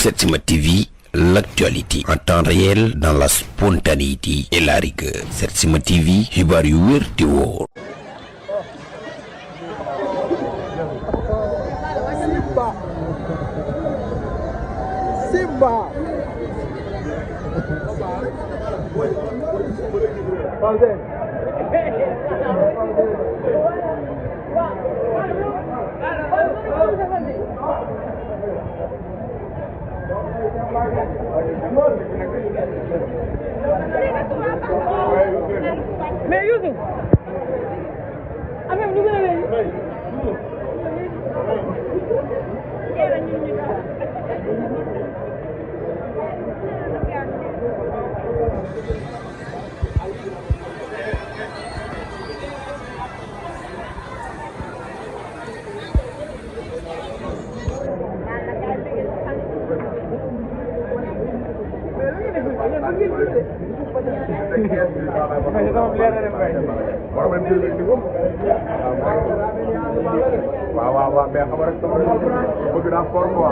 Setsima TV, l'actualité en temps réel dans la spontanéité et la rigueur. Setsima TV, xibaar yu wér te wóor. Simba. Mais Youssou affaire bi du gën a wéy. waaw mais xam nga rek sama bëgg naa forme quoi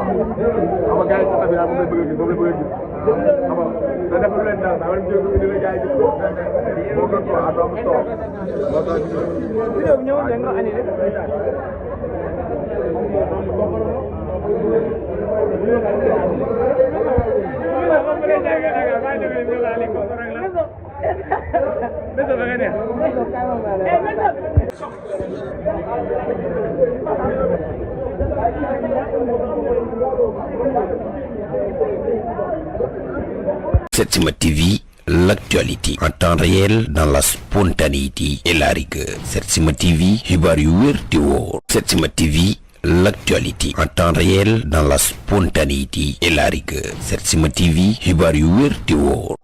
xam nga gars yi sax tamit moom la bëgg a gis xam nga da def lu leen daal daa war a jël indi la gars yi gis ko moo gën quoi à doomu toog moo tax vidéo bi ñëwoon nga annulé. Setsima TV, l'actualité en temps réel dans la spontanéité et la rigueur. Setsima TV, xibaar yu wér te wóor. Setsima TV, l'actualité en temps réel dans la spontanéité et la rigueur. Setsima TV, xibaar yu wér te wóor.